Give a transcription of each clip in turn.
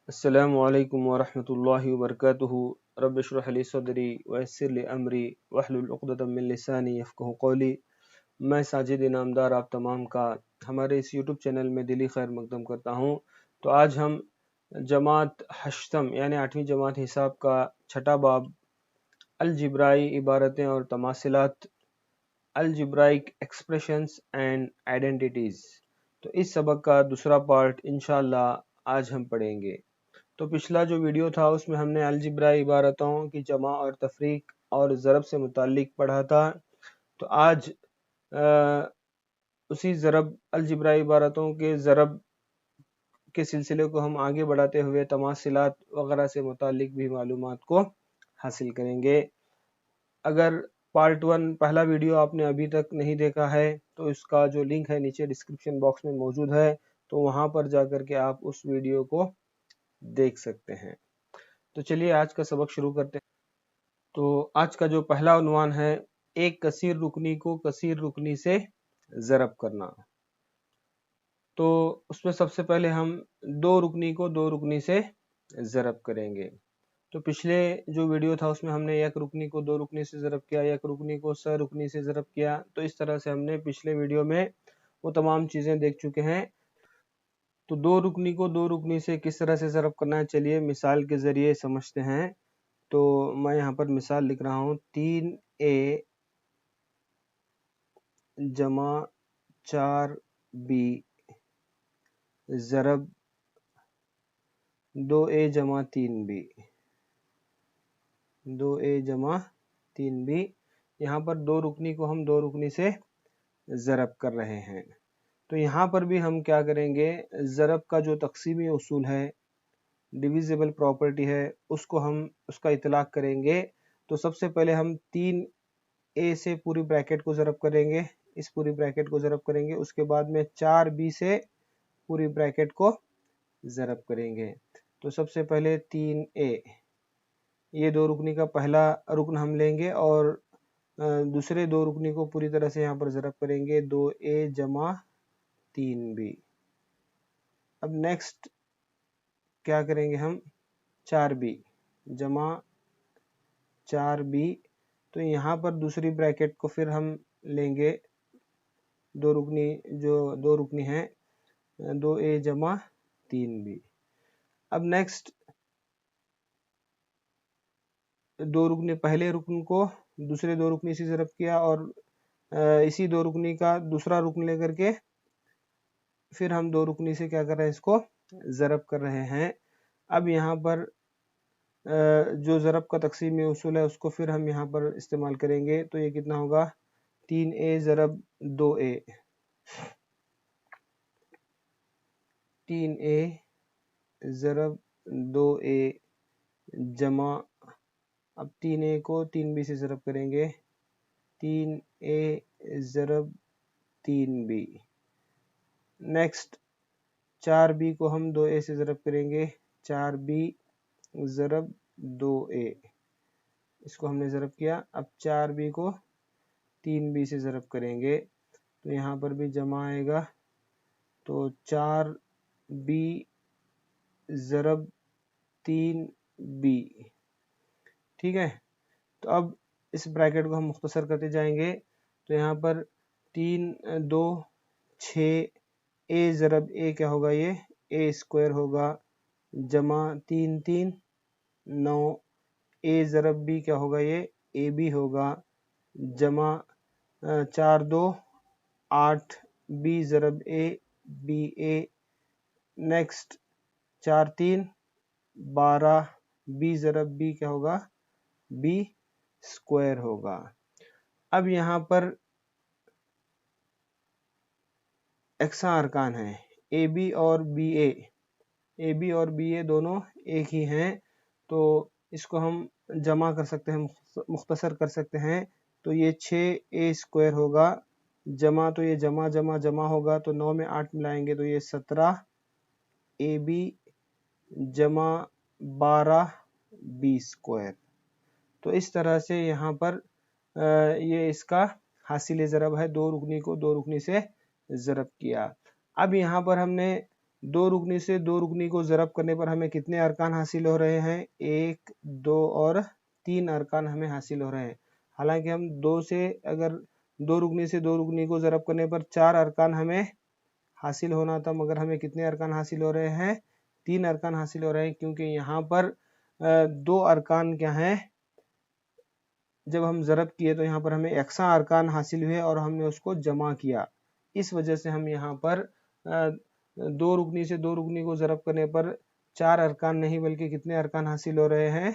अस्सलामुअलैकुम वरहमतुल्लाहि वबरकातुहू। रब्बि इश्रह ली सदरी वयस्सिर ली अमरी वहलुल उक़दतम मिन लिसानी यफ़क़हू क़ौली। मैं साजिद इनामदार आप तमाम का हमारे इस यूट्यूब चैनल में दिली खैर मकदम करता हूँ। तो आज हम जमात हश्तम यानी 8वीं जमात हिसाब का छठा बाब अलजिब्राई इबारतें और तमासिलात, अलजिब्राइक एक्सप्रेशंस एंड आइडेंटिटीज़, तो इस सबक का दूसरा पार्ट इंशाअल्लाह आज हम पढ़ेंगे। तो पिछला जो वीडियो था उसमें हमने अलजिब्राई इबारतों की जमा और तफरीक और ज़रब से मुताल्लिक पढ़ा था। तो आज उसी ज़रब अलजिब्राई इबारतों के ज़रब के सिलसिले को हम आगे बढ़ाते हुए तमासिलात वगैरह से मुताल्लिक भी मालूमात को हासिल करेंगे। अगर पार्ट 1 पहला वीडियो आपने अभी तक नहीं देखा है तो इसका जो लिंक है नीचे डिस्क्रिप्शन बॉक्स में मौजूद है, तो वहाँ पर जाकर के आप उस वीडियो को देख सकते हैं। तो चलिए आज का सबक शुरू करते हैं। तो आज का जो पहला उन्वान है, एक कसीर रुकनी को कसीर रुकनी से ज़रब करना। तो उसमें सबसे पहले हम दो रुकनी को दो रुकनी से ज़रब करेंगे। तो पिछले जो वीडियो था उसमें हमने एक रुकनी को दो रुकनी से ज़रब किया, एक रुकनी को स रुकनी से ज़रब किया। तो इस तरह से हमने पिछले वीडियो में वो तमाम चीज़ें देख चुके हैं। तो दो रुकनी को दो रुकनी से किस तरह से ज़रब करना है, चलिए मिसाल के ज़रिए समझते हैं। तो मैं यहाँ पर मिसाल लिख रहा हूँ, 3a जमा 4b ज़रब 2a जमा 3b, 2a जमा 3b। यहाँ पर दो रुकनी को हम दो रुकनी से ज़रब कर रहे हैं। तो यहाँ पर भी हम क्या करेंगे, ज़रब का जो तक़सीमी उसूल है, डिविजिबल प्रॉपर्टी है, उसको हम उसका इतलाक़ करेंगे। तो सबसे पहले हम 3a से पूरी ब्रैकेट को ज़रब करेंगे, इस पूरी ब्रैकेट को ज़रब करेंगे। उसके बाद में 4b से पूरी ब्रैकेट को ज़रब करेंगे। तो सबसे पहले 3a, ये दो रुकनी का पहला रुकन हम लेंगे और दूसरे दो रुकनी को पूरी तरह से यहाँ पर ज़रब करेंगे, 2a जमा 3b। अब नेक्स्ट क्या करेंगे हम, 4b जमा 4b। तो यहाँ पर दूसरी ब्रैकेट को फिर हम लेंगे, दो रुकनी जो दो रुकनी है, 2a जमा 3b। अब नेक्स्ट दो रुकनी, पहले रुकन को दूसरे दो रुकनी से ज़रब किया और इसी दो रुकनी का दूसरा रुकन लेकर के फिर हम दो रुकनी से क्या कर रहे हैं, इसको ज़रब कर रहे हैं। अब यहाँ पर जो ज़रब का तक़सीमी उसूल है उसको फिर हम यहाँ पर इस्तेमाल करेंगे। तो ये कितना होगा, 3a ज़रब 2a, 3a ज़रब 2a जमा, अब 3a को 3b से ज़रब करेंगे, 3a ज़रब 3b। नेक्स्ट 4b को हम 2a से ज़रब करेंगे, 4b ज़रब 2a, इसको हमने ज़रब किया। अब 4b को 3b से ज़रब करेंगे, तो यहाँ पर भी जमा आएगा। तो 4b ज़रब 3b, ठीक है। तो अब इस ब्रैकेट को हम मुख्तसर करते जाएंगे। तो यहाँ पर 3 2 6, a ज़रब a क्या होगा, ये a स्क्वायर होगा, जमा 3 3 9, a ज़रब b क्या होगा, ये ab होगा, जमा 4 2 8, b ज़रब a ba। Next 4 3 12, b ज़रब b क्या होगा, b स्क्वायर होगा। अब यहाँ पर एक्सा अरकान है, ए बी और बी और बी ए दोनों एक ही हैं। तो इसको हम जमा कर सकते हैं, मुख्तसर कर सकते हैं। तो ये 6a स्क्वायर होगा, जमा, तो ये जमा जमा जमा होगा, तो 9 में 8 मिलाएंगे तो ये 17ab जमा 12b स्क्वायर। तो इस तरह से यहाँ पर ये इसका हासिल ज़रब है, दो रुकनी को दो रुकनी से ज़रब किया। अब यहाँ पर हमने दो रुकनी से दो रुकनी को ज़रब करने पर हमें कितने अरकान हासिल हो रहे हैं? 1, 2 और 3 अरकान हमें हासिल हो रहे हैं। हालांकि हम दो से अगर दो रुकनी से दो रुकनी को ज़रब करने पर 4 अरकान हमें हासिल होना था, मगर हमें कितने अरकान हासिल हो रहे हैं? 3 अरकान हासिल हो रहे हैं, क्योंकि यहाँ पर 2 अरकान क्या हैं, जब हम ज़रब किए तो यहाँ पर हमें यकसा अरकान हासिल हुए और हमने उसको जमा किया। इस वजह से हम यहाँ पर दो रुकनी से दो रुकनी को ज़रब करने पर 4 अरकान नहीं बल्कि कितने अरकान हासिल हो रहे हैं?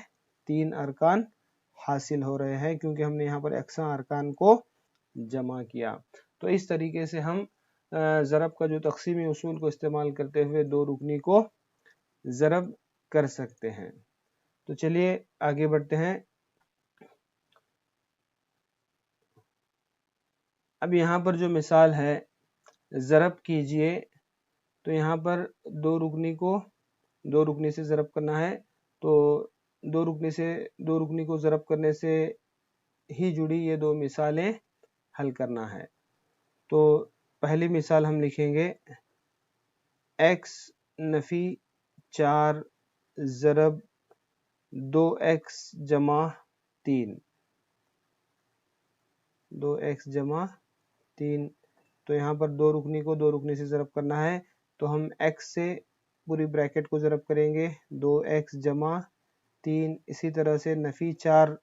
3 अरकान हासिल हो रहे हैं, क्योंकि हमने यहाँ पर यकसा अरकान को जमा किया। तो इस तरीके से हम ज़रब का जो तक़सीमी उसूल को इस्तेमाल करते हुए दो रुकनी को ज़रब कर सकते हैं। तो चलिए आगे बढ़ते हैं। अब यहाँ पर जो मिसाल है, ज़रब कीजिए, तो यहाँ पर दो रुकनी को दो रुकनी से ज़रब करना है, तो दो रुकनी से दो रुकनी को ज़रब करने से ही जुड़ी ये दो मिसालें हल करना है। तो पहली मिसाल हम लिखेंगे x नफ़ी 4 ज़रब 2x जमा 3, 2x जमा 3। तो यहाँ पर दो रुकनी को दो रुकनी से ज़रब करना है, तो हम x से पूरी ब्रैकेट को ज़रब करेंगे, 2x जमा 3। इसी तरह से नफ़ी 4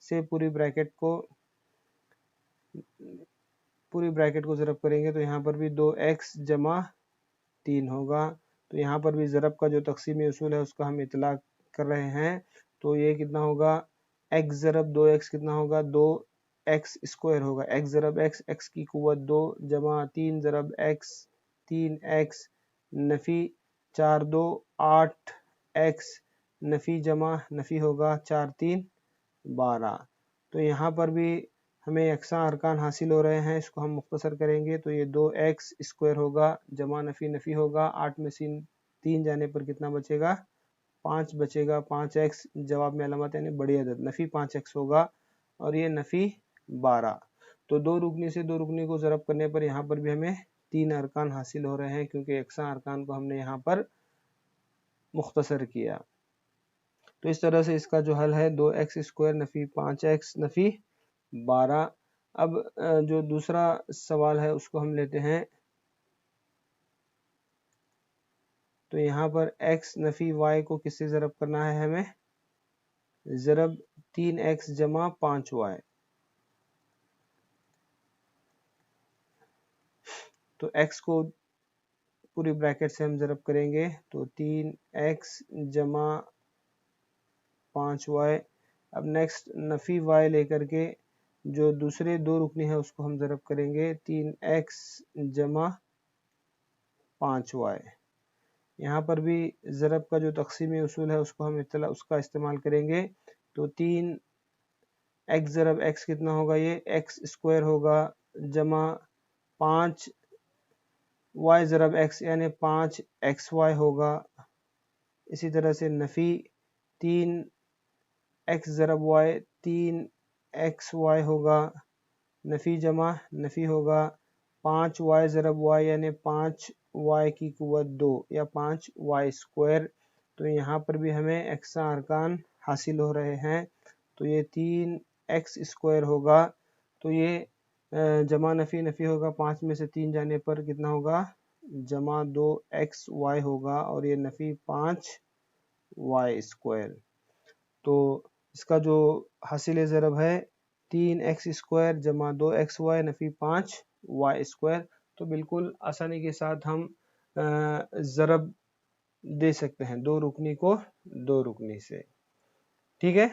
से पूरी ब्रैकेट को ज़रब करेंगे, तो यहाँ पर भी 2x जमा 3 होगा। तो यहाँ पर भी ज़रब का जो तक़सीमी उसूल है उसका हम इतलाक़ कर रहे हैं। तो ये कितना होगा? x ज़रब 2x कितना होगा? 2x स्क्वायर होगा। x ज़रब x, x की क़ुव्वत 2 जमा 3 ज़रब x 3x, नफ़ी 4 2 8x, नफ़ी जमा नफ़ी होगा 4 3 12। तो यहाँ पर भी हमें यकसा अरकान हासिल हो रहे हैं, इसको हम मुख्तसर करेंगे तो ये 2x स्क्वायर होगा जमा नफ़ी नफ़ी होगा, 8 में से 3 जाने पर कितना बचेगा? 5 बचेगा। 5x जवाब में अलामत यानी बड़ी अदद, नफ़ी 5x होगा और ये नफ़ी 12। तो दो रुकनी से दो रुकनी को ज़रब करने पर यहाँ पर भी हमें 3 अरकान हासिल हो रहे हैं, क्योंकि यकसा अरकान को हमने यहाँ पर मुख्तसर किया। तो इस तरह से इसका जो हल है 2x स्क्वायर नफ़ी 5x नफ़ी 12। अब जो दूसरा सवाल है उसको हम लेते हैं। तो यहाँ पर x नफ़ी y को किससे ज़रब करना है हमें? ज़रब 3x जमा 5y। तो x को पूरी ब्रैकेट से हम ज़रब करेंगे, तो 3x जमा 5y। अब नेक्स्ट नफ़ी y लेकर के जो दूसरे दो रुकनी है उसको हम ज़रब करेंगे, 3x जमा 5y। यहाँ पर भी ज़रब का जो तक़सीमी उसूल है उसको हम उसका इस्तेमाल करेंगे। तो 3x ज़रब x कितना होगा? ये x स्क्वायर होगा जमा 5y ज़रब x यानी 5xy होगा। इसी तरह से नफ़ी 3x ज़रब y 3xy होगा, नफ़ी जमा नफ़ी होगा, 5y ज़रब y यानी 5y की क़ुव्वत 2 या 5y स्क्वायर। तो यहाँ पर भी हमें यकसा अरकान हासिल हो रहे हैं, तो ये 3x स्क्वायर होगा। तो ये जमा नफ़ी नफ़ी होगा, 5 में से 3 जाने पर कितना होगा? जमा 2xy होगा और ये नफ़ी 5y स्क्वायर। तो इसका जो हासिल ज़रब है 3x स्क्वायर जमा 2xy नफ़ी 5y स्क्वायर। तो बिल्कुल आसानी के साथ हम ज़रब दे सकते हैं दो रुकनी को दो रुकनी से। ठीक है,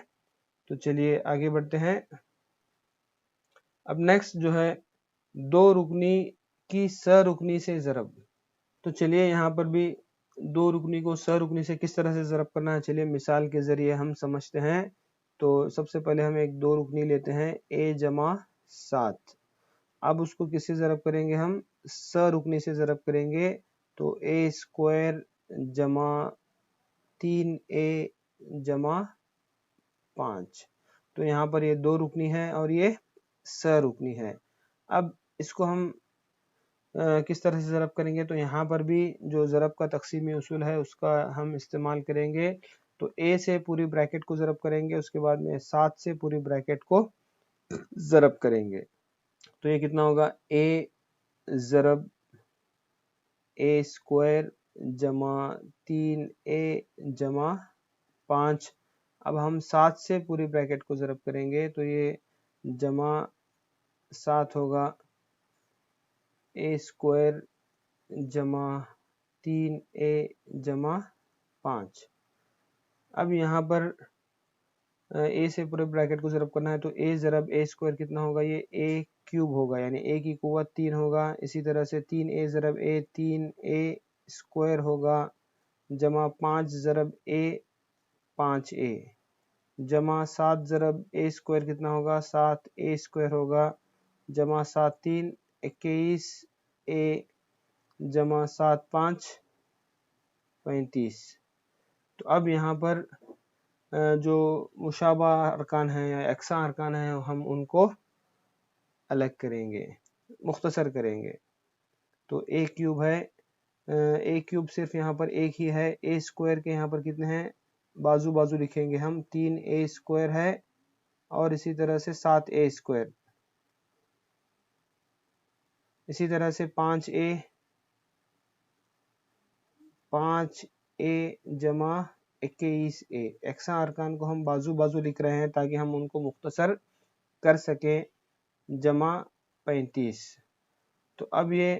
तो चलिए आगे बढ़ते हैं। अब नेक्स्ट जो है दो रुकनी की स रुकनी से ज़रब। तो चलिए यहाँ पर भी दो रुकनी को स रुकनी से किस तरह से ज़रब करना है, चलिए मिसाल के ज़रिए हम समझते हैं। तो सबसे पहले हम एक दो रुकनी लेते हैं a जमा 7। अब उसको किससे ज़रब करेंगे? हम स रुकनी से ज़रब करेंगे। तो a स्क्वायर जमा 3a जमा 5। तो यहाँ पर ये दो रुकनी है और ये स रुकनी है। अब इसको हम किस तरह से ज़रब करेंगे, तो यहाँ पर भी जो ज़रब का तक़सीमी उसूल है उसका हम इस्तेमाल करेंगे। तो ए से पूरी ब्रैकेट को ज़रब करेंगे, उसके बाद में 7 से पूरी ब्रैकेट को ज़रब करेंगे। तो ये कितना होगा, ए ज़रब ए स्क्वायर जमा 3a जमा 5। अब हम 7 से पूरी ब्रैकेट को ज़रब करेंगे, तो ये जमा 7 होगा ए स्क्वायर जमा 3a जमा 5। अब यहाँ पर ए से पूरे ब्रैकेट को ज़रब करना है, तो ए ज़रब ए स्क्वायर कितना होगा, ये ए क्यूब होगा, यानी ए की कुव्वत 3 होगा। इसी तरह से 3a ज़रब ए 3a स्क्वायर होगा जमा 5 ज़रब ए 5a जमा 7 ज़रब ए स्क्वायर कितना होगा, 7a स्क्वायर होगा जमा 7 3 21a जमा 7 5 35। तो अब यहाँ पर जो मुशाबा अरकान हैं या यकसा अरकान हैं हम उनको अलग करेंगे, मुख्तसर करेंगे। तो ए क्यूब है, ए क्यूब सिर्फ यहाँ पर एक ही है। ए स्क्वायर के यहाँ पर कितने हैं, बाजू बाजू लिखेंगे हम, 3a स्क्वायर है और इसी तरह से 7a स्क्वायर, इसी तरह से 5a जमा 21a। यकसा अरकान को हम बाजू बाजू लिख रहे हैं ताकि हम उनको मुख्तसर कर सकें, जमा 35। तो अब ये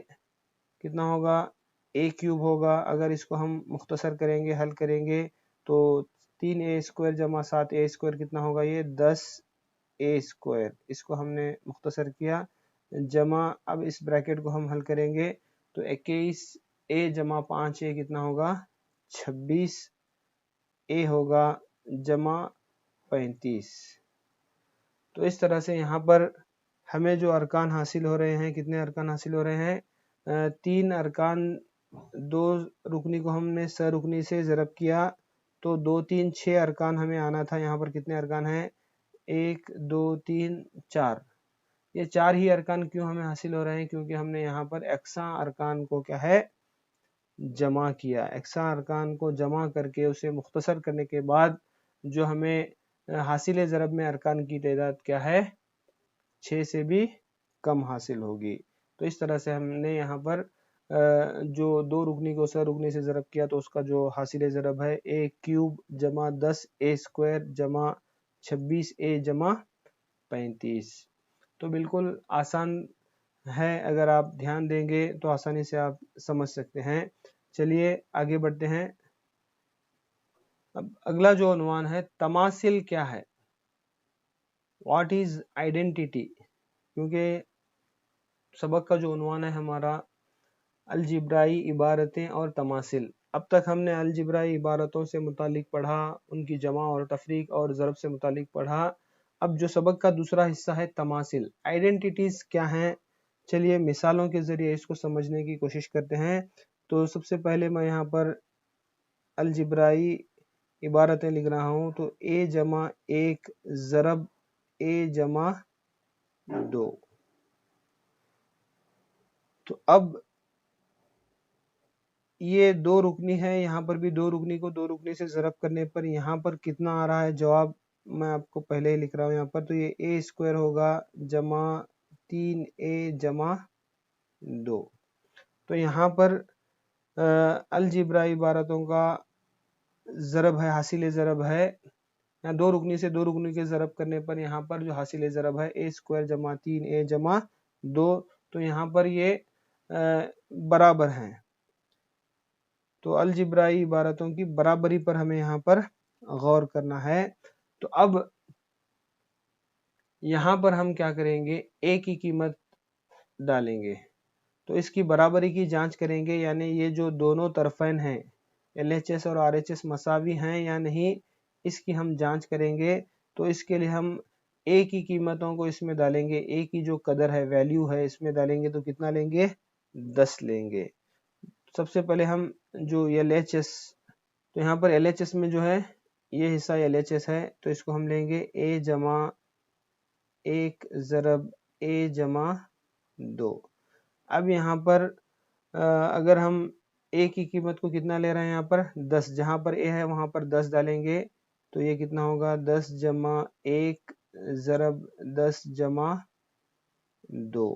कितना होगा, ए क्यूब होगा। अगर इसको हम मुख्तसर करेंगे, हल करेंगे, तो 3a स्क्वायर जमा 7a स्क्वायर कितना होगा, ये 10a स्क्वायर। इसको हमने मुख्तसर किया, जमा अब इस ब्रैकेट को हम हल करेंगे, तो 21a जमा 5a कितना होगा, 26a होगा जमा 35। तो इस तरह से यहाँ पर हमें जो अरकान हासिल हो रहे हैं, कितने अरकान हासिल हो रहे हैं, 3 अरकान। 2 रुकनी को हमने स रुकनी से ज़रब किया, तो 2 3 6 अरकान हमें आना था। यहाँ पर कितने अरकान हैं, 1 2 3 4। ये 4 ही अरकान क्यों हमें हासिल हो रहे हैं, क्योंकि हमने यहाँ पर यकसा अरकान को क्या है, जमा किया। यकसा अरकान को जमा करके उसे मुख्तसर करने के बाद जो हमें हासिल ज़रब में अरकान की तादाद क्या है, 6 से भी कम हासिल होगी। तो इस तरह से हमने यहाँ पर जो 2 रुकनी को स रुकनी से ज़रब किया, तो उसका जो हासिल ज़रब है, ए क्यूब जमा 10a स्क्वायर जमा 26a जमा 35। तो बिल्कुल आसान है, अगर आप ध्यान देंगे तो आसानी से आप समझ सकते हैं। चलिए आगे बढ़ते हैं। अब अगला जो उन्वान है, तमासिल क्या है, व्हाट इज आइडेंटिटी। क्योंकि सबक का जो उन्वान है हमारा अलजिब्राई इबारतें और तमासिल। अब तक हमने अलजिब्राई इबारतों से मुतालिक पढ़ा, उनकी जमा और तफरीक और ज़रब से मुतालिक पढ़ा। अब जो सबक का दूसरा हिस्सा है तमासिल, आइडेंटिटीज़ क्या हैं। चलिए मिसालों के ज़रिए इसको समझने की कोशिश करते हैं। तो सबसे पहले मैं यहाँ पर अलजिब्राई इबारतें लिख रहा हूँ, तो a जमा 1 ज़रब a जमा 2। तो अब ये 2 रुकनी है, यहाँ पर भी 2 रुकनी को 2 रुकनी से ज़रब करने पर यहाँ पर कितना आ रहा है जवाब, मैं आपको पहले ही लिख रहा हूँ यहाँ पर। तो ये a स्क्वायर होगा जमा 3a जमा 2। तो यहाँ पर अलजिब्राई इबारतों का ज़रब है, हासिल ज़रब है। यहाँ 2 रुकनी से 2 रुकनी के ज़रब करने पर यहाँ पर जो हासिल ज़रब है, a स्क्वायर जमा 3a जमा 2। तो यहाँ पर ये बराबर हैं। तो अलजिब्राई इबारतों की बराबरी पर हमें यहाँ पर गौर करना है। तो अब यहाँ पर हम क्या करेंगे, a की कीमत डालेंगे, तो इसकी बराबरी की जांच करेंगे, यानी ये जो दोनों तरफैन हैं LHS और RHS मसावी हैं या नहीं, इसकी हम जांच करेंगे। तो इसके लिए हम a की कीमतों को इसमें डालेंगे, a की जो कदर है, वैल्यू है, इसमें डालेंगे, तो कितना लेंगे, 10 लेंगे। सबसे पहले हम जो LHS, तो यहाँ पर LHS में जो है ये हिस्सा LHS है, तो इसको हम लेंगे a जमा 1 ज़रब a जमा 2। अब यहाँ पर अगर हम ए की कीमत को कितना ले रहे हैं यहाँ पर 10, जहाँ पर ए है वहाँ पर 10 डालेंगे तो ये कितना होगा 10 जमा 1 ज़रब 10 जमा 2।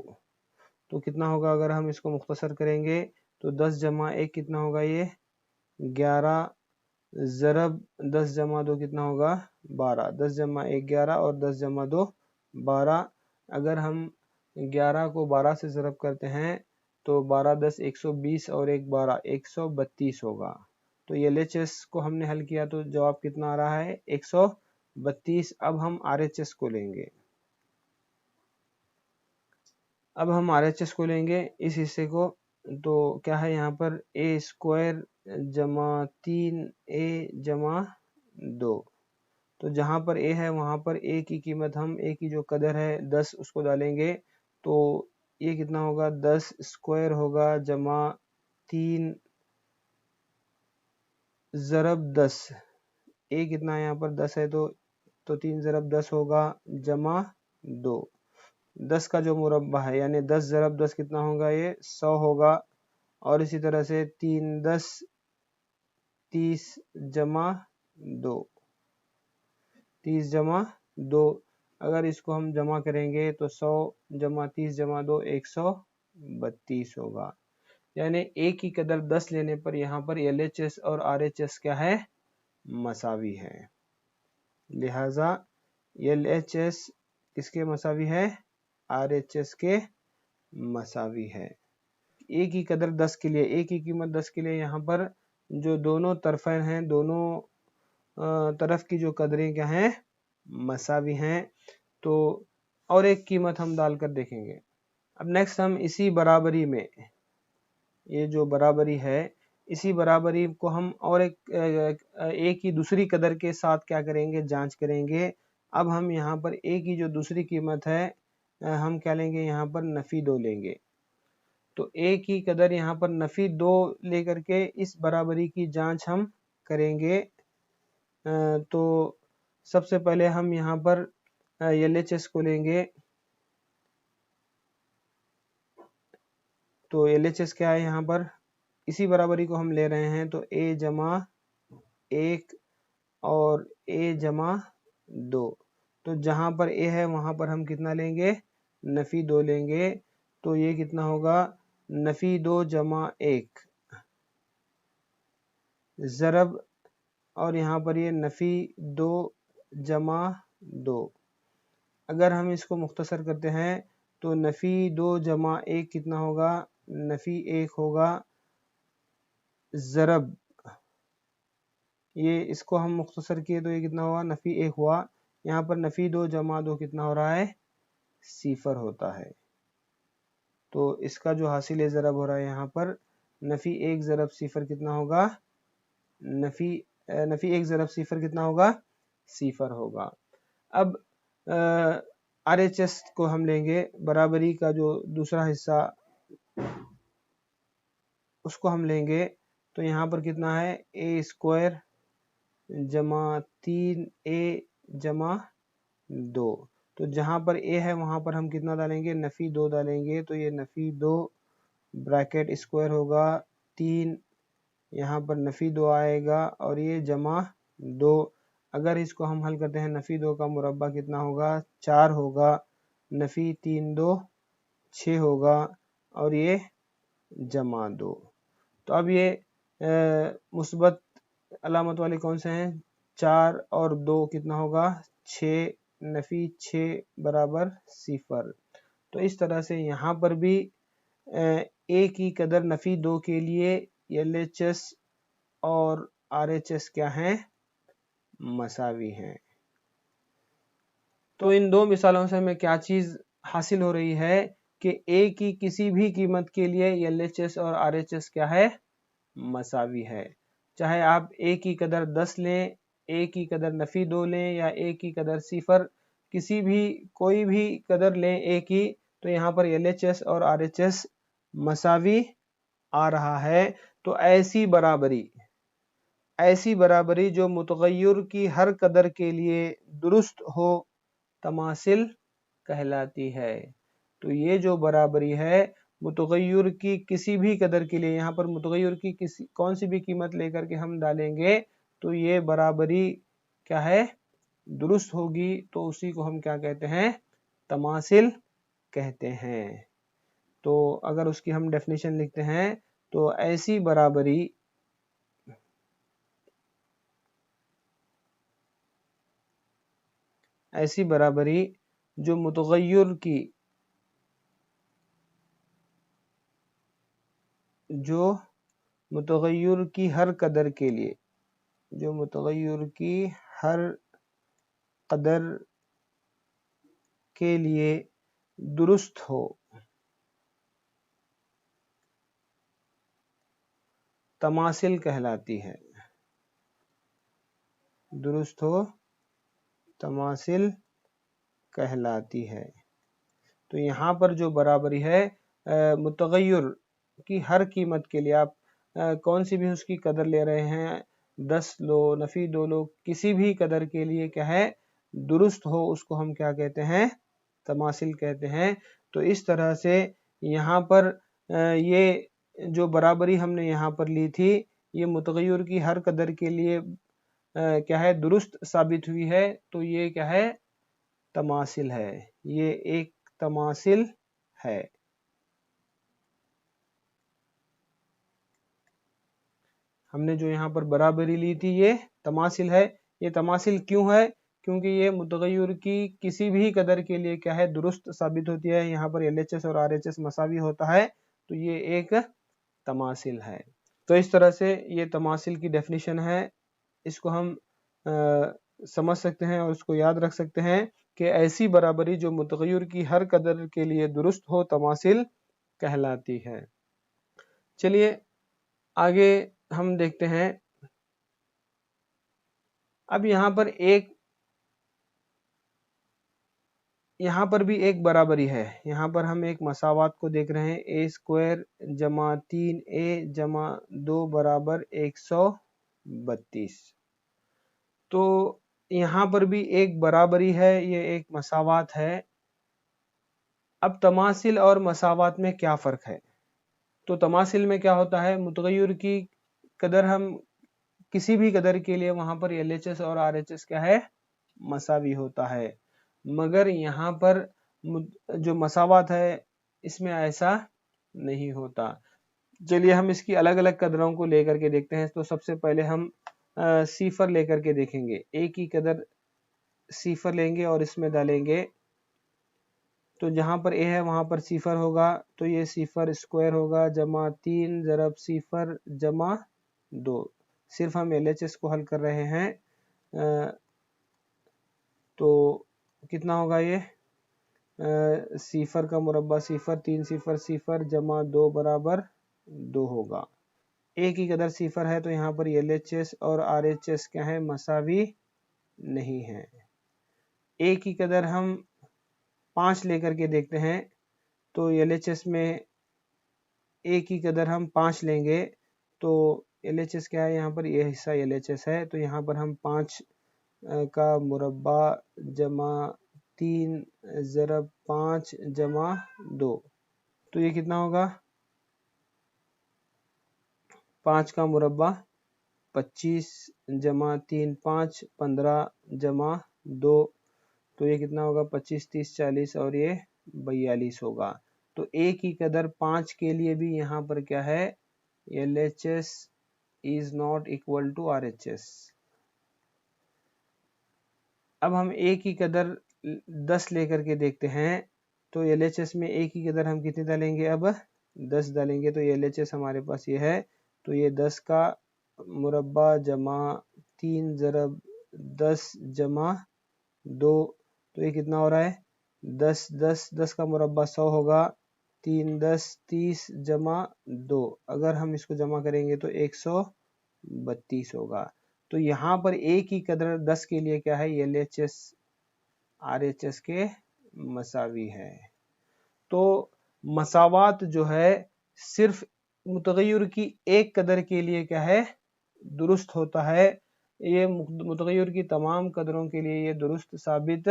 तो कितना होगा अगर हम इसको मुख्तसर करेंगे तो 10 जमा 1 कितना होगा ये 11 ज़रब 10 जमा 2 कितना होगा 12। 10 जमा 1 11 और 10 जमा 2 12। अगर हम 11 को 12 से ज़रब करते हैं तो 12 10 120 और 1 12 132 होगा। तो LHS को हमने हल किया तो जवाब कितना आ रहा है 132। अब हम RHS को लेंगे। अब हम RHS को लेंगे इस हिस्से को। तो क्या है यहाँ पर ए स्क्वायर जमा 3a जमा 2। तो जहाँ पर ए है वहाँ पर ए की कीमत हम ए की जो कदर है 10 उसको डालेंगे तो ये कितना होगा 10 स्क्वायर होगा जमा 3 ज़रब 10। ए कितना है यहाँ पर 10 है तो 3 ज़रब 10 होगा जमा 2। 10 का जो मुरब्बा है यानी 10 ज़रब 10 कितना होगा ये 100 होगा। और इसी तरह से 3 10 30 जमा 2 30 जमा 2। अगर इसको हम जमा करेंगे तो 100 जमा 30 जमा 2 132 होगा। यानी ए की कदर 10 लेने पर यहाँ पर LHS और RHS क्या है मसावी है। लिहाजा LHS किसके मसावी है RHS के मसावी है। ए की कदर 10 के लिए ए की कीमत 10 के लिए यहाँ पर जो दोनों तरफें हैं दोनों तरफ की जो कदरें क्या हैं मसावी हैं। तो और एक कीमत हम डालकर देखेंगे। अब नेक्स्ट हम इसी बराबरी में ये जो बराबरी है इसी बराबरी को हम और एक की दूसरी कदर के साथ क्या करेंगे जांच करेंगे। अब हम यहाँ पर ए की जो दूसरी कीमत है हम क्या लेंगे यहाँ पर नफी 2 लेंगे। तो ए की कदर यहाँ पर नफी 2 लेकर के इस बराबरी की जांच हम करेंगे। तो सबसे पहले हम यहाँ पर LHS को लेंगे। तो LHS क्या है यहाँ पर इसी बराबरी को हम ले रहे हैं तो a जमा 1 और a जमा 2। तो जहाँ पर a है वहाँ पर हम कितना लेंगे नफी 2 लेंगे। तो ये कितना होगा नफी 2 जमा 1 ज़रब और यहाँ पर ये नफी 2 जमा 2। अगर हम इसको मुख्तसर करते हैं तो नफी 2 जमा 1 कितना होगा नफी 1 होगा ज़रब ये इसको हम मुख्तसर किए तो ये कितना हुआ नफी 1 हुआ। यहाँ पर नफी 2 जमा 2 कितना हो रहा है 0 होता है। तो इसका जो हासिल ज़रब हो रहा है यहाँ पर नफी 1 ज़रब 0 कितना होगा नफी 1 ज़रब 0 कितना होगा 0 होगा। अब RHS को हम लेंगे बराबरी का जो दूसरा हिस्सा उसको हम लेंगे। तो यहाँ पर कितना है ए स्क्वायर जमा 3a जमा 2। तो जहाँ पर a है वहाँ पर हम कितना डालेंगे नफी 2 डालेंगे। तो ये नफी 2 ब्रैकेट स्क्वायर होगा 3 यहाँ पर नफी 2 आएगा और ये जमा 2। अगर इसको हम हल करते हैं नफी 2 का मुरब्बा कितना होगा 4 होगा। नफी 3 2 6 होगा और ये जमा 2। तो अब ये मुस्बत अलामत वाले कौन से हैं 4 और 2 कितना होगा 6 नफी 6 बराबर 0। तो इस तरह से यहाँ पर भी ए की कदर नफी 2 के लिए LHS और RHS क्या हैं मसावी हैं। तो इन दो मिसालों से हमें क्या चीज हासिल हो रही है कि ए की किसी भी कीमत के लिए LHS और RHS क्या है मसावी है। चाहे आप ए की कदर 10 लें ए की कदर नफी 2 लें या ए की कदर 0 किसी भी कोई भी कदर लें ए की तो यहाँ पर LHS और RHS मसावी आ रहा है। तो ऐसी बराबरी जो मुतगय्यर की हर कदर के लिए दुरुस्त हो तमासिल कहलाती है। तो ये जो बराबरी है मुतगय्यर की किसी भी कदर के लिए, यहाँ पर मुतगय्यर की किसी कौन सी भी कीमत लेकर के हम डालेंगे तो ये बराबरी क्या है, दुरुस्त होगी। तो उसी को हम क्या कहते हैं, तमासिल कहते हैं। तो अगर उसकी हम डेफिनेशन लिखते हैं तो ऐसी बराबरी जो मुतगय्यर की हर कदर के लिए, जो मुतगय्यर की हर कदर के लिए दुरुस्त हो, तमासिल कहलाती है। दुरुस्त हो, तमासिल कहलाती है। तो यहाँ पर जो बराबरी है मुतगय्यर की हर कीमत के लिए, आप कौन सी भी उसकी कदर ले रहे हैं, 10 लो, नफी 2 लो, किसी भी कदर के लिए क्या है, दुरुस्त हो, उसको हम क्या कहते हैं, तमासिल कहते हैं। तो इस तरह से यहाँ पर ये जो बराबरी हमने यहाँ पर ली थी, ये मुतगय्यर की हर कदर के लिए क्या है, दुरुस्त साबित हुई है। तो ये क्या है, तमासिल है, ये एक तमासिल है। हमने जो यहाँ पर बराबरी ली थी ये तमासिल है। ये तमासिल क्यों है, क्योंकि ये मुतगय्यर की किसी भी कदर के लिए क्या है, दुरुस्त साबित होती है। यहाँ पर LHS और RHS मसावी होता है, तो ये एक तमासिल है। तो इस तरह से ये तमासिल की डेफिनेशन है, इसको हम समझ सकते हैं और उसको याद रख सकते हैं कि ऐसी बराबरी जो मुतगय्यर की हर कदर के लिए दुरुस्त हो, तमासिल कहलाती है। चलिए आगे हम देखते हैं। अब यहाँ पर भी एक बराबरी है। यहाँ पर हम एक मसावात को देख रहे हैं, a² जमा 3a जमा 2 बराबर 132। तो यहाँ पर भी एक बराबरी है, ये एक मसावात है। अब तमासिल और मसावात में क्या फ़र्क है? तो तमासिल में क्या होता है, मुतगय्यर की कदर हम किसी भी कदर के लिए वहाँ पर LHS और RHS क्या है, मसावी होता है। मगर यहाँ पर जो मसावात है इसमें ऐसा नहीं होता। चलिए हम इसकी अलग अलग कदरों को लेकर के देखते हैं। तो सबसे पहले हम सिफर लेकर के देखेंगे। एक ही कदर सिफर लेंगे और इसमें डालेंगे, तो जहाँ पर a है वहाँ पर सिफर होगा, तो ये सिफर स्क्वायर होगा जमा 3 ज़रब सिफर जमा 2। सिर्फ हम LHS को हल कर रहे हैं, तो कितना होगा ये, सिफर का मुरब्बा सिफर, 3 सिफर सिफर जमा 2 बराबर 2 होगा। एक ही कदर सिफर है तो यहाँ पर LHS और RHS क्या है, मसावी नहीं है। एक ही कदर हम 5 लेकर के देखते हैं, तो LHS में एक ही कदर हम 5 लेंगे, तो LHS क्या है, यहाँ पर ये हिस्सा LHS है, तो यहाँ पर हम 5 का मुरब्बा जमा 3 ज़रब 5 जमा 2, तो ये कितना होगा, 5 का मुरब्बा 25 जमा 3 5 15 जमा 2, तो ये कितना होगा, 25 30 40 और ये 42 होगा। तो एक ही कदर 5 के लिए भी यहाँ पर क्या है, LHS is not equal to RHS। अब हम एक ही कदर 10 लेकर के देखते हैं, तो LHS में एक ही कदर हम कितने डालेंगे, अब 10 डालेंगे, तो LHS हमारे पास ये है, तो ये 10 का मुरब्बा जमा 3 ज़रब 10 जमा 2, तो ये कितना हो रहा है, 10 10 10 का मुरब्बा 100 होगा, 3 10 30 जमा 2, अगर हम इसको जमा करेंगे तो 132 होगा। तो यहाँ पर एक ही कदर 10 के लिए क्या है, LHS RHS के मसावी है। तो मसावात जो है सिर्फ मुतगय्यर की एक कदर के लिए क्या है, दुरुस्त होता है। ये मुतगय्यर की तमाम कदरों के लिए ये दुरुस्त साबित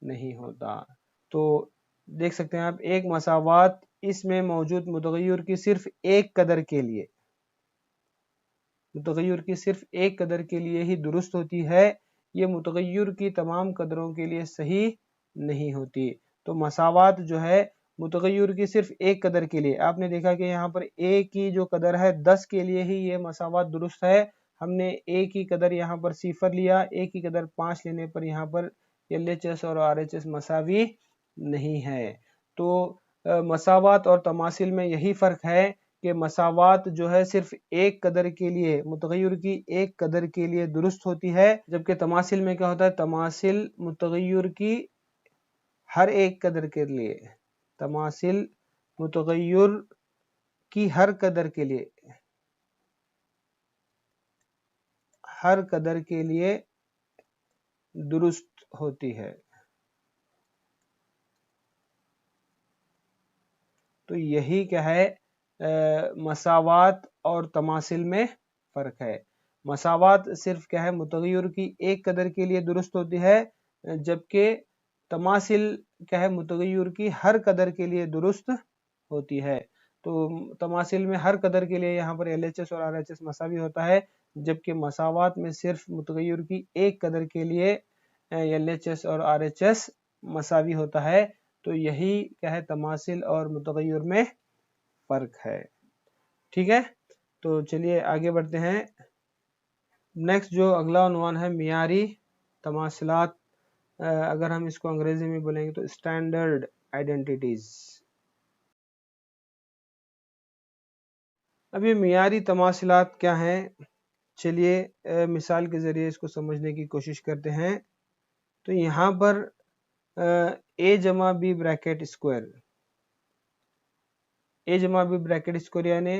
नहीं होता। तो देख सकते हैं आप, एक मसावात इसमें मौजूद मुतगय्यर की सिर्फ एक कदर के लिए, मुतगय्यर की सिर्फ एक कदर के लिए ही दुरुस्त होती है, ये मुतगय्यर की तमाम कदरों के लिए सही नहीं होती। तो मसावात जो है मुतगय्यर की सिर्फ एक कदर के लिए, आपने देखा कि यहाँ पर ए की जो कदर है 10 के लिए ही ये मसावात दुरुस्त है। हमने ए की कदर यहाँ पर 0 लिया, ए की कदर 5 लेने पर यहाँ पर LHS और RHS मसावी नहीं है। तो मसावात और तमासिल में यही फ़र्क है कि मसावात जो है सिर्फ एक कदर के लिए, मुतगय्यर की एक कदर के लिए दुरुस्त होती है, जबकि तमासिल में क्या होता है, तमासिल मुतगय्यर की हर एक कदर के लिए, तमासिल मुतगय्यर की हर कदर के लिए, हर कदर के लिए दुरुस्त होती है। तो यही क्या है, मसावात और तमासिल में फ़र्क है। मसावात सिर्फ क्या है, मुतगय्यर की एक कदर के लिए दुरुस्त होती है, जबकि तमासिल क्या है, मुतगय्यर की हर कदर के लिए दुरुस्त होती है। तो तमासिल में हर कदर के लिए यहाँ पर LHS और RHS मसावी होता है, जबकि मसावात में सिर्फ मुतगय्यर की एक कदर के लिए LHS और RHS मसावी होता है। तो यही क्या है, तमासिल और मुतगय्यर में फ़र्क है। ठीक है, तो चलिए आगे बढ़ते हैं। नेक्स्ट जो अगला उन्वान है, मियारी तमासिलात, अगर हम इसको अंग्रेजी में बोलेंगे तो स्टैंडर्ड आइडेंटिटीज। अब ये मियारी तमासिलात क्या हैं, चलिए मिसाल के ज़रिए इसको समझने की कोशिश करते हैं। तो यहाँ पर A जमा B ब्रैकेट स्क्वायर, A जमा B ब्रैकेट स्क्वायर यानी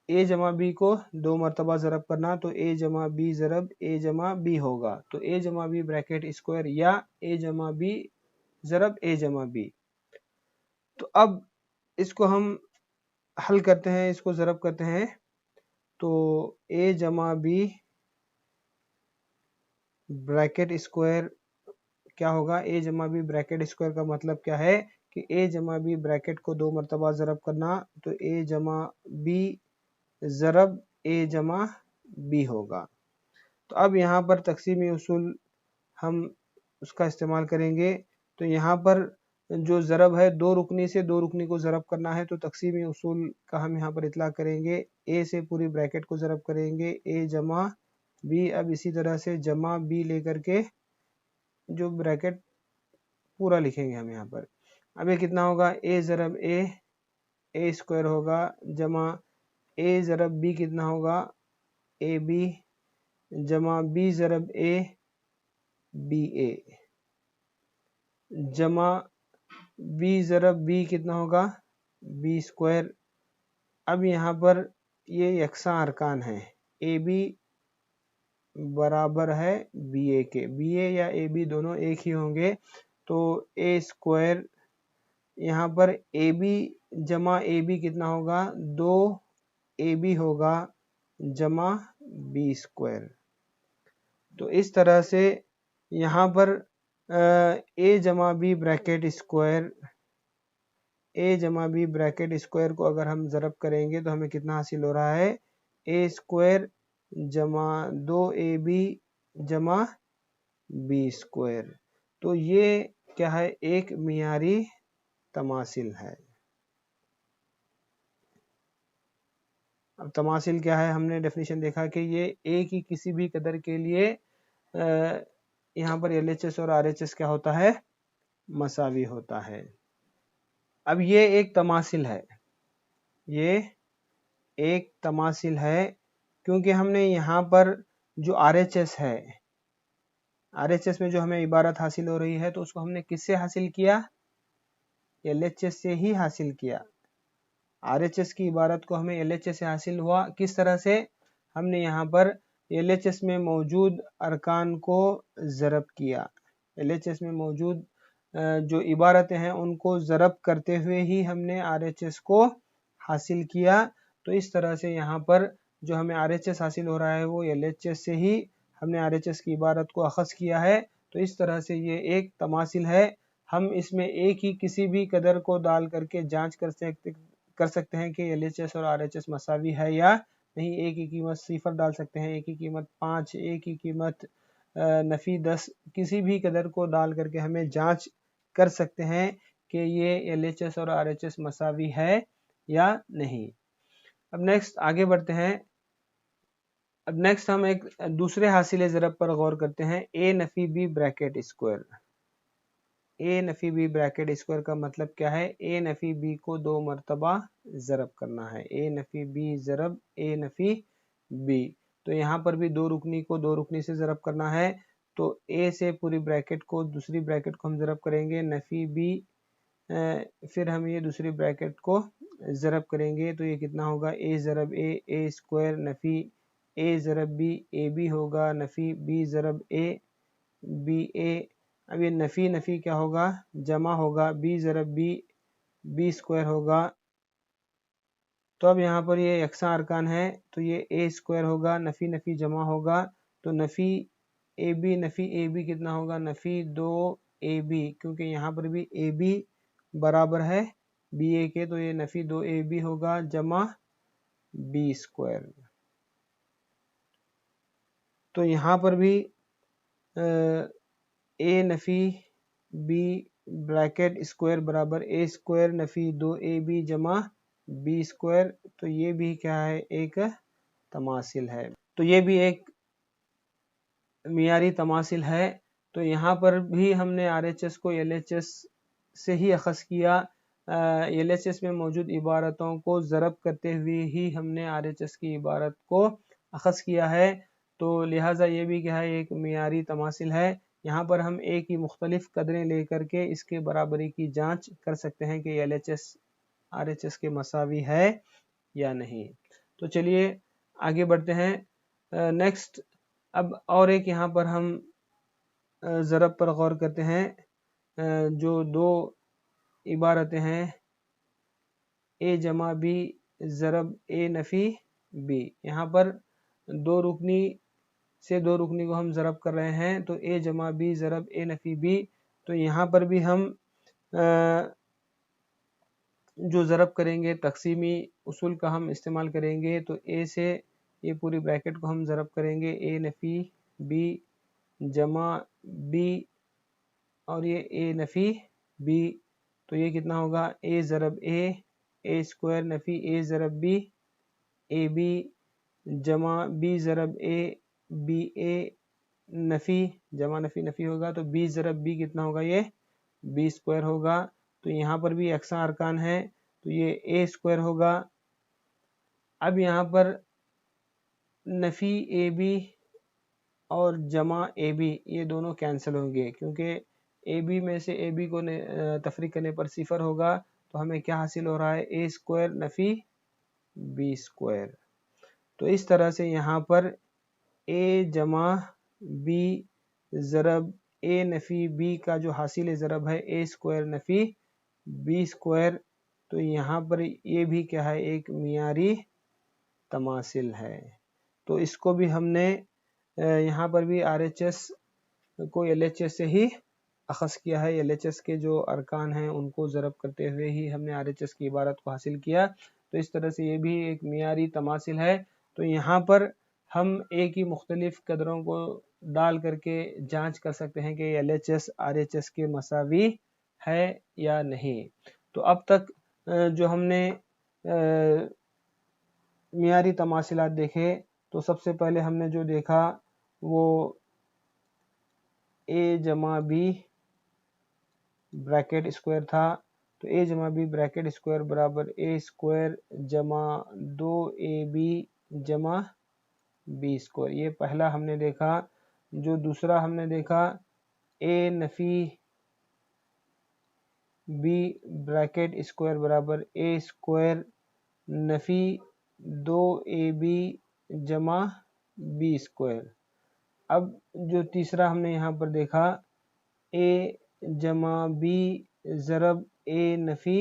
A जमा B को 2 मरतबा ज़रब करना, तो A जमा B ज़रब A जमा B होगा। तो A जमा B ब्रैकेट स्क्वायर या A जमा B ज़रब A जमा B। तो अब इसको हम हल करते हैं, इसको ज़रब करते हैं। तो A जमा B ब्रैकेट स्क्वायर क्या होगा, A जमा B ब्रैकेट स्क्वायर का मतलब क्या है कि A जमा B ब्रैकेट को 2 मरतबा ज़रब करना, तो A जमा B ज़रब A जमा B होगा। तो अब यहाँ पर तक़सीमी उसूल हम उसका इस्तेमाल करेंगे। तो यहाँ पर जो ज़रब है, 2 रुकनी से 2 रुकनी को ज़रब करना है, तो तक़सीमी उसूल का हम यहाँ पर इतला करेंगे। A से पूरी ब्रैकेट को ज़रब करेंगे, A जमा B। अब इसी तरह से जमा B लेकर के जो ब्रैकेट पूरा लिखेंगे हम यहाँ पर। अब ये कितना होगा, A ज़रब A स्क्वायर होगा, जमा A ज़रब B कितना होगा, AB, जमा B ज़रब A BA, जमा B ज़रब B कितना होगा, B स्क्वायर। अब यहाँ पर ये यकसा अरकान है, AB बराबर है BA के, BA या AB दोनों एक ही होंगे। तो A स्क्वायर, यहाँ पर AB जमा AB कितना होगा, 2AB होगा, जमा B स्क्वायर। तो इस तरह से यहाँ पर A जमा B ब्रैकेट स्क्वायर, A जमा B ब्रैकेट स्क्वायर को अगर हम ज़रब करेंगे तो हमें कितना हासिल हो रहा है, A स्क्वायर जमा 2AB जमा B स्क्वायर। तो ये क्या है, एक मियारी तमासिल है। अब तमासिल क्या है, हमने डेफिनेशन देखा कि ये A की किसी भी कदर के लिए यहाँ पर LHS और RHS क्या होता है, मसावी होता है। अब ये एक तमासिल है, ये एक तमासिल है, क्योंकि हमने यहाँ पर जो RHS है, RHS में जो हमें इबारत हासिल हो रही है, तो उसको हमने किससे हासिल किया, LHS से ही हासिल किया। RHS की इबारत को हमें LHS से हासिल हुआ, किस तरह से, हमने यहाँ पर LHS में मौजूद अरकान को ज़रब किया। LHS में मौजूद जो इबारतें हैं उनको ज़रब करते हुए ही हमने RHS को हासिल किया। तो इस तरह से यहाँ पर जो हमें RHS हासिल हो रहा है वो LHS से ही हमने RHS की इबारत को अख़ज़ किया है। तो इस तरह से ये एक तमासिल है। हम इसमें एक ही किसी भी कदर को डाल करके जांच कर सकते हैं कि LHS और RHS मसावी है या नहीं। एक ही कीमत 0 डाल सकते हैं, एक ही कीमत 5, एक ही कीमत नफ़ी 10, किसी भी कदर को डाल करके हमें जांच कर सकते हैं कि ये LHS और RHS मसावी है या नहीं। अब नेक्स्ट आगे बढ़ते हैं। अब नेक्स्ट हम एक दूसरे हासिल ज़रब पर गौर करते हैं, A नफ़ी B bracket square. A नफ़ी B bracket square का मतलब क्या है? A नफ़ी B को 2 मरतबा ज़रब करना है। A नफ़ी B ज़रब A नफ़ी B। तो यहाँ पर भी 2 रुकनी को 2 रुकनी से ज़रब करना है। तो A से पूरी ब्रैकेट को दूसरी ब्रैकेट को हम ज़रब करेंगे, नफ़ी B, फिर हम ये दूसरी ब्रैकेट को ज़रब करेंगे। तो ये कितना होगा? A ज़रब A स्क्वायर नफ़ी A ज़रब B, AB होगा नफ़ी B ज़रब A BA। अब ये नफ़ी नफ़ी क्या होगा? जमा होगा, B ज़रब B B स्क्वायर होगा। तो अब यहाँ पर ये यकसा अरकान है, तो ये A स्क्वायर होगा, नफ़ी नफ़ी जमा होगा, तो नफ़ी नफ़ी AB कितना होगा? नफ़ी 2AB, क्योंकि यहाँ पर भी AB बराबर है BA के, तो ये नफ़ी 2AB होगा जमा B स्क्वायर। तो यहाँ पर भी A नफ़ी B ब्रैकेट स्क्वायर बराबर A स्क्वायर नफ़ी 2AB जमा B स्क्वायर। तो ये भी क्या है? एक तमासिल है। तो ये भी एक मियारी तमासिल है। तो यहाँ पर भी हमने RHS को LHS से ही अखज़ किया। LHS में मौजूद इबारतों को ज़रब करते हुए ही हमने RHS की इबारत को अखज़ किया है। तो लिहाजा ये भी क्या है? एक मियारी तमासिल है। यहाँ पर हम एक ही मुख्तलिफ कदरें लेकर के इसके बराबरी की जांच कर सकते हैं कि LHS RHS के मसावी है या नहीं। तो चलिए आगे बढ़ते हैं। नेक्स्ट अब और एक यहाँ पर हम ज़रब पर गौर करते हैं। जो 2 इबारतें हैं, A जमा B ज़रब A नफ़ी B। यहाँ पर 2 रुकनी से 2 रुकनी को हम ज़रब कर रहे हैं, तो A जमा B ज़रब A नफ़ी B। तो यहाँ पर भी हम जो ज़रब करेंगे तक़सीमी उसूल का हम इस्तेमाल करेंगे। तो A से ये पूरी ब्रैकेट को हम ज़रब करेंगे, A नफ़ी B जमा B और ये A नफ़ी B। तो ये कितना होगा? A ज़रब A स्क्वायर नफ़ी A ज़रब B AB जमा B ज़रब A BA नफ़ी जमा नफ़ी नफ़ी होगा, तो B ज़रब B कितना होगा? ये B स्क्वायर होगा। तो यहाँ पर भी यकसा अरकान है, तो ये A स्क्वायर होगा। अब यहाँ पर नफ़ी AB और जमा AB ये दोनों कैंसिल होंगे, क्योंकि AB में से AB को तफरीक करने पर 0 होगा। तो हमें क्या हासिल हो रहा है? A स्क्वायर नफ़ी B स्क्वायर। तो इस तरह से यहाँ पर A जमा B ज़रब A नफ़ी B का जो हासिल ज़रब है A स्क्वायर नफ़ी B स्क्वायर। तो यहाँ पर ये भी क्या है? एक मियारी तमासिल है। तो इसको भी हमने यहाँ पर भी RHS को LHS से ही अखज़ किया है। LHS के जो अरकान हैं उनको ज़रब करते हुए ही हमने RHS की इबारत को हासिल किया। तो इस तरह से ये भी एक मियारी तमासिल है। तो यहाँ पर हम एक ही मुख्तलिफ कदरों को डाल करके जांच कर सकते हैं कि LHS RHS के मसावी है या नहीं। तो अब तक जो हमने मियारी तमासिलात देखे, तो सबसे पहले हमने जो देखा वो A जमा B ब्रैकेट स्क्वायर था। तो A जमा B ब्रैकेट स्क्वायर बराबर A स्क्वायर जमा 2AB जमा B स्क्वायर। ये पहला हमने देखा। जो दूसरा हमने देखा, A नफ़ी B ब्रैकेट स्क्वायर बराबर A स्क्वायर नफ़ी 2AB जमा B स्क्वायर। अब जो तीसरा हमने यहाँ पर देखा, A जमा B ज़रब A नफ़ी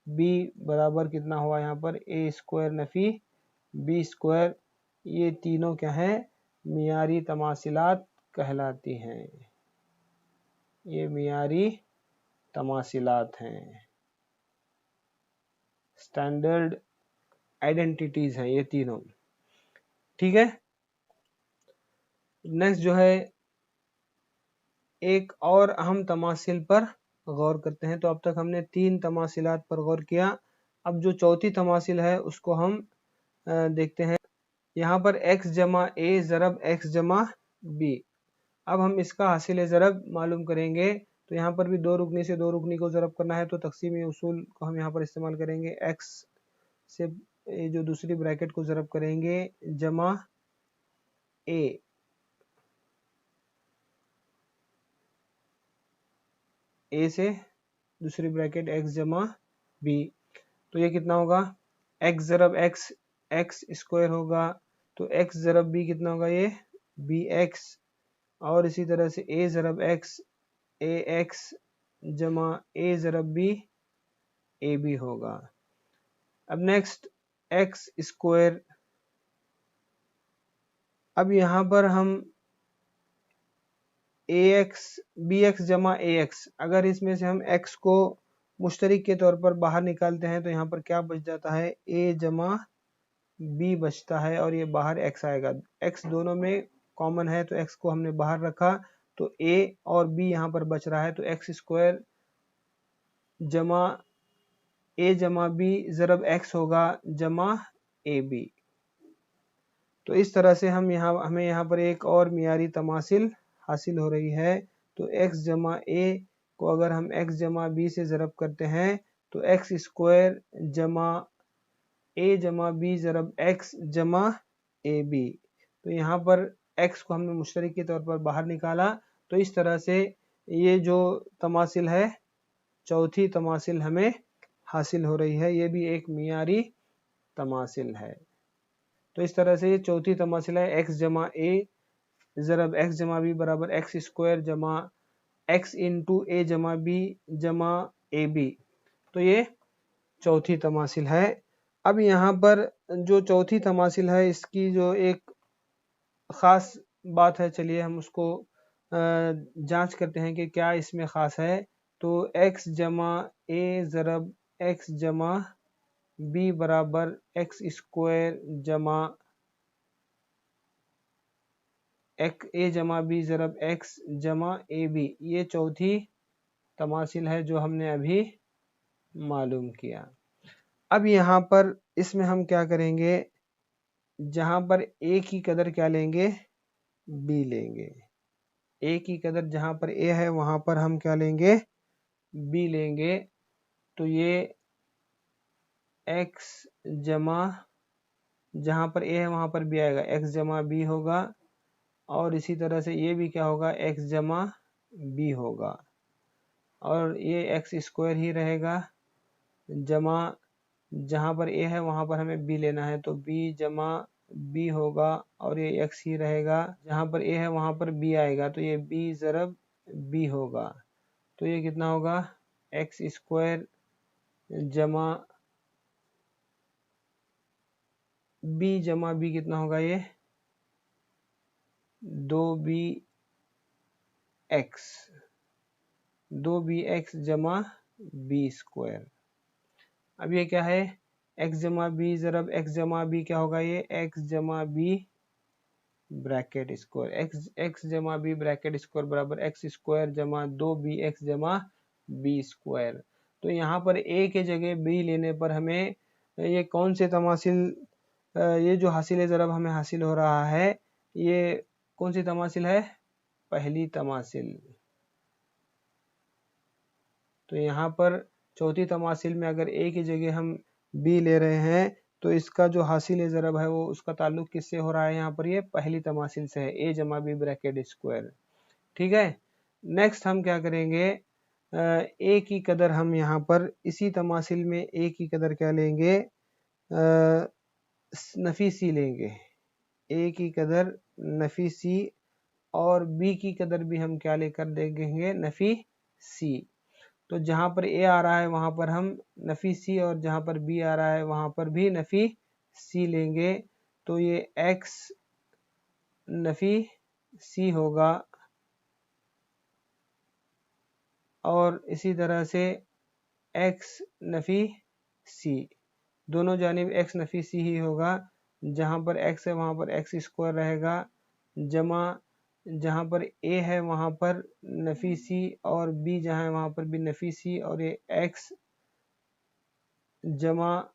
B बराबर कितना हुआ? यहाँ पर A स्क्वायर नफ़ी B स्क्वायर। ये तीनों क्या हैं? मियारी तमासिलात कहलाती हैं। ये मियारी तमासिलात हैं, स्टैंडर्ड आइडेंटिटीज हैं ये तीनों। ठीक है, नेक्स्ट जो है एक और अहम तमासिल पर गौर करते हैं। तो अब तक हमने 3 तमासिलात पर गौर किया। अब जो चौथी तमासिल है उसको हम देखते हैं। यहाँ पर x जमा a ज़रब x जमा b। अब हम इसका हासिल ज़रब मालूम करेंगे। तो यहाँ पर भी दो रुकनी से दो रुकनी को ज़रब करना है, तो तकसीमी उसूल को हम यहाँ पर इस्तेमाल करेंगे। x से जो दूसरी ब्रैकेट को ज़रब करेंगे जमा a, a से दूसरी ब्रैकेट x जमा b। तो ये कितना होगा, x ज़रब x x स्क्वायर होगा, तो x ज़रब b कितना होगा, ये bx। और इसी तरह से a ज़रब x ax जमा a ज़रब b ab होगा। अब नेक्स्ट x स्क्वायर, अब यहाँ पर हम ax bx जमा ax, अगर इसमें से हम x को मुश्तरिक के तौर पर बाहर निकालते हैं तो यहाँ पर क्या बच जाता है, a जमा b बचता है और ये बाहर x आएगा। x दोनों में कॉमन है तो x को हमने बाहर रखा, तो a और b यहाँ पर बच रहा है, तो x स्क्वायर जमा a जमा b ज़रब x होगा जमा ab। तो इस तरह से हमें यहाँ पर एक और मियारी तमासिल हासिल हो रही है। तो x जमा a को अगर हम x जमा b से ज़रब करते हैं तो x स्क्वायर जमा a जमा b ज़रब x जमा ab। तो यहाँ पर x को हमने मुश्तरिक के तौर पर बाहर निकाला। तो इस तरह से ये जो तमासिल है, चौथी तमासिल हमें हासिल हो रही है। ये भी एक मियारी तमासिल है। तो इस तरह से ये चौथी तमासिल है, x जमा a ज़रब x जमा b बराबर x स्क्वायर जमा x इंटू a जमा b जमा ab। तो ये चौथी तमासिल है। अब यहाँ पर जो चौथी तमासिल है इसकी जो एक ख़ास बात है, चलिए हम उसको जांच करते हैं कि क्या इसमें ख़ास है। तो x जमा a ज़रब x जमा b बराबर x स्क्वायर जमा a जमा b ज़रब x जमा ab, ये चौथी तमासिल है जो हमने अभी मालूम किया। अब यहाँ पर इसमें हम क्या करेंगे, जहाँ पर a की कदर क्या लेंगे, b लेंगे। a की कदर जहाँ पर a है वहाँ पर हम क्या लेंगे, b लेंगे। तो ये x जमा, जहाँ पर a है वहाँ पर b आएगा, x जमा b होगा। और इसी तरह से ये भी क्या होगा, x जमा b होगा। और ये x स्क्वायर ही रहेगा, जमा जहाँ पर a है वहाँ पर हमें b लेना है, तो b जमा b होगा। और ये x ही रहेगा, जहाँ पर a है वहाँ पर b आएगा, तो ये b ज़रब b होगा। तो ये कितना होगा, x स्क्वायर जमा b जमा b कितना होगा, ये 2bx जमा b स्क्वायर। अब ये क्या है, x जमा b ज़रब x जमा b क्या होगा, ये x जमा b ब्रैकेट स्क्वायर, x जमा b ब्रैकेट स्क्वायर बराबर x स्क्वायर जमा 2bx जमा b स्क्वायर। तो यहाँ पर a के जगह b लेने पर हमें ये कौन से तमासिल, ये जो हासिल ज़रब हमें हासिल हो रहा है, ये कौन सी तमासिल है, पहली तमासिल। तो यहाँ पर चौथी तमासिल में अगर a की जगह हम b ले रहे हैं तो इसका जो हासिल ज़रब है वो उसका ताल्लुक किससे हो रहा है, यहाँ पर ये पहली तमासिल से है, a जमा b ब्रैकेट स्क्वायर। ठीक है, नेक्स्ट हम क्या करेंगे, a की कदर हम यहाँ पर इसी तमासिल में a की कदर क्या लेंगे, नफी सी लेंगे। a की कदर नफी सी और b की कदर भी हम क्या लेकर देखेंगे, नफी सी। तो जहाँ पर a आ रहा है वहाँ पर हम नफी सी और जहाँ पर b आ रहा है वहाँ पर भी नफी सी लेंगे। तो ये x नफी सी होगा और इसी तरह से x नफी c, दोनों जानिब x नफी c ही होगा। जहाँ पर x है वहाँ पर x स्क्वायर रहेगा, जमा जहाँ पर a है वहाँ पर नफी c और b जहाँ है वहाँ पर भी नफी c, और ये x जमा